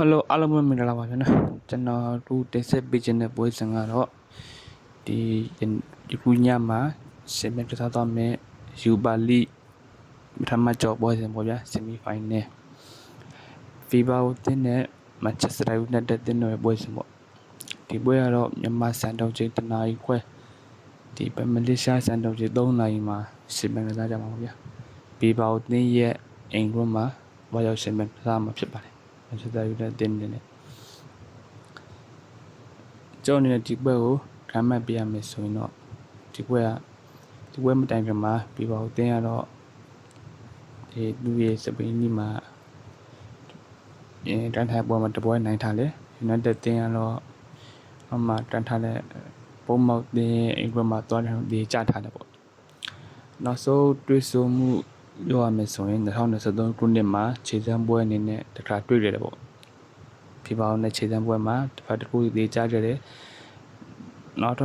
Hello အားလုံးပဲမင်္ဂလာပါဗျာနော်ကျွန်တော်တို့တင်ဆက်ပေးခြင်းတဲ့ပွဲစဉ်ကတော့ဒီခုညမှာဆီမီကစားတော့မယ်ယူပါလီပထမကြောပွဲစဉ်ပေါ့ဗျာဆီမီဖိုင်နယ်ဖီဘာကိုတင်းတဲ့မန်ချက်စတာယူနိုက်တက်တင်းတဲ့ပွဲစဉ်ပေါ့ဒီပွဲကတော့မြန်မာစံတော်ချိန်တနာရီခွဲဒီမလေးရှားစံတော်ချိန်3နာရီမှာဆီမီကစားကြမှာပေါ့ဗျာဖီဘာကိုတင်းရဲ့အိမ်ကွန်းမှာဘာရောက်ဆီမီကစားမှာဖြစ်ပါတယ်မန်ချက်စတာယူနိုက်တက်တင်းတဲ့ကျောင်းနေတဲ့ဒီပွဲကိုဂရမ်းမှတ်ပြရမယ်ဆိုရင်တော့ဒီပွဲမတိုင်ခင်မှာပြပါဦးတင်းရတော့ဒီလူရဲ့စပိန်ကြီးမှာတန်းထိုင်ပွဲမှာတပွဲနိုင်ထားလေ United တင်းရတော့အမှတန်းထားတဲ့ပုံမောက်တင်းအင်္ဂလန်မှာတွားတယ်ဒီကြထားတယ်ပေါ့နောက်ဆုံးတွေးဆုံမှုပြောရမယ်ဆိုရင်2023ခုနှစ်မှာခြေစမ်းပွဲအနေနဲ့တခါတွေ့ရတယ်ပေါ့ဒီပေါင်းနဲ့ခြေစမ်းပွဲမှာတစ်ဖက်တစ်ခုဒီကြားကြတယ်နောက်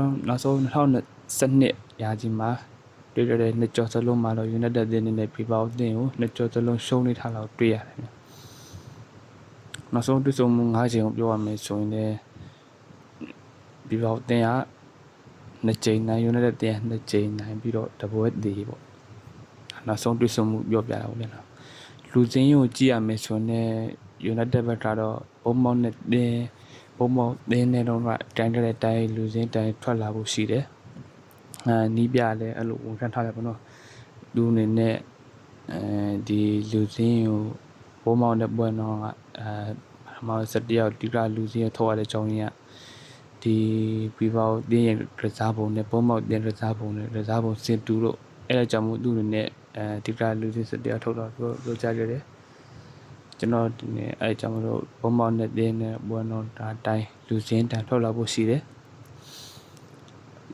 ဆုံး2012ရာကြီးမှာတွေ့ရတဲ့နှစ်ကျော်စလုံးမှာတော့ United တင်းနဲ့ဖီဘာအသင်းကိုနှစ်ကျော်စလုံးရှုံးနေထားတော့တွေ့ရတယ်နောက်ဆုံးတွေ့ဆုံမှု9ချိန်ကိုပြောရမယ်ဆိုရင်လည်းဖီဘာအသင်းကနှစ်ချိန်နိုင် United တင်းနှစ်ချိန်နိုင်ပြီးတော့တပွဲသေးပေါ့နောက်ဆုံးတွေ့ဆုံမှုပြောပြတာပေါ့ဗျာလူစင်းကိုကြည့်ရမယ်ဆိုရင် United ဘက်ကတော့ပုံမောက်နဲ့တင်းတော့တိုင်းတဲ့တိုင်းလူစင်းတိုင်းထွက်လာဖို့ရှိတယ်နီးပြလည်းအဲ့လိုဝန်ခံထားတယ်ပေါ့နော်လူအနေနဲ့ဒီလူစင်းကိုပုံမောက်တဲ့ပွဲတော့မောင်စတယောက်ဒီကလူစင်းထောက်ရတဲ့အကြောင်းရင်းကဒီဘီဘောတင်းရဲ့ကစားပုံနဲ့ပုံမောက်တင်းကစားပုံနဲ့ကစားပုံစင်တူလို့အဲ့ဒါကြောင့်မို့သူ့အနေနဲ့ဒီကလူစင်းစတယောက်ထုတ်တော့ပြောကြရတယ်ကျွန်တော်ဒီနေ့အဲ့ကြောင့်မလို့ပုံမောက်နဲ့တင်းနဲ့ပွဲတော့ဒါတိုင်းလူစင်းတန်ထုတ်လာဖို့ရှိတယ်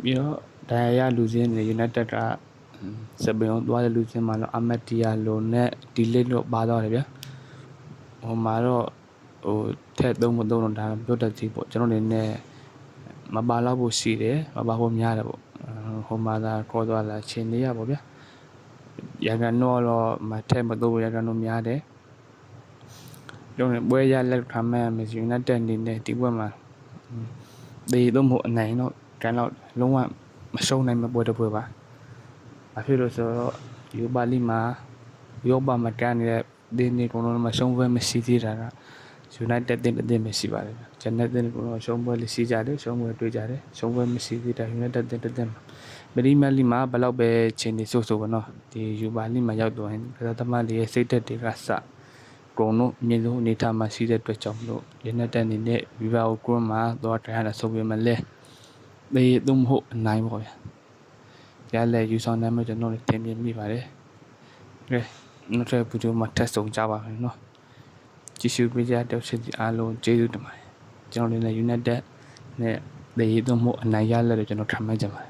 ပြီးတော့ဒိုင်ယာလူစင်းနဲ့ United ကစပင်သွားတဲ့လူစင်းမှာတော့အမတ်တီယာလိုနဲ့ဒီလစ်တော့ပါသွားတယ်ဗျာဟိုမှာတော့ထက်သုံးမသုံးတော့ဒါပြောတတ်သေးပေါ့ကျွန်တော်အနေနဲ့မပါတော့ဖို့ရှိတယ်မပါဖို့များတယ်ပေါ့ဟိုမှာသာခေါ်သွားလာချင်းနေရပေါ့ဗျာရကန်တော့မထက်မသုံးရကန်တော့များတယ်ကျွန်တော်ပွဲရလက်ခံမဲ့မယ် United အနေနဲ့ဒီပွဲမှာဒီတော့မဟုတ်အနိုင်တော့ကန်တော့လုံးဝမရှုံးနိုင်မဲ့ပွဲတစ်ပွဲပါဘာဖြစ်လို့ဆိုတော့ယူပါလီမှာယောပါမကန်နေတဲ့ဒီနေ့ကတော့မရှုံးပွဲမရှိသေးတာက United တင်းမရှိပါတယ်ဂျန်နက်တင်းကတော့ရှုံးပွဲလေးရှိကြတယ်ရှုံးပွဲတွေ့ကြတယ်ရှုံးပွဲမရှိသေးတာ United တင်းပရီးမီးယားလိမှာဘယ်လောက်ပဲချိန်နေဆိုပါတော့ဒီယူပါလီမှာရောက်တော့ရင်ကစားသမားတွေရဲ့စိတ်သက်တွေကစကုန်တော့မြေလုံးအနေထားမှာရှိတဲ့အတွက်ကြောင့်မလို့ United အနေနဲ့ဗီဗာကိုကွန်းမှာတော့တရားတာဆိုပေမဲ့လည်းဘေးသုံးဖို့အနိုင်ပေါ့ဗျာရလဲယူဆောင်နိုင်မှကျွန်တော်လည်းတင်ပြမိပါတယ်ကဲနောက်ထပ်ဗီဒီယိုမှာထပ်ဆောင်ကြပါမယ်နော်ကြည့်ရှုပေးကြတဲ့ချက်အားလုံးကျေးဇူးတင်ပါတယ်ကျွန်တော်လည်း United နဲ့ဘေးသုံးဖို့အနိုင်ရလဲလို့ကျွန်တော်ခံမှန်းကြပါတယ်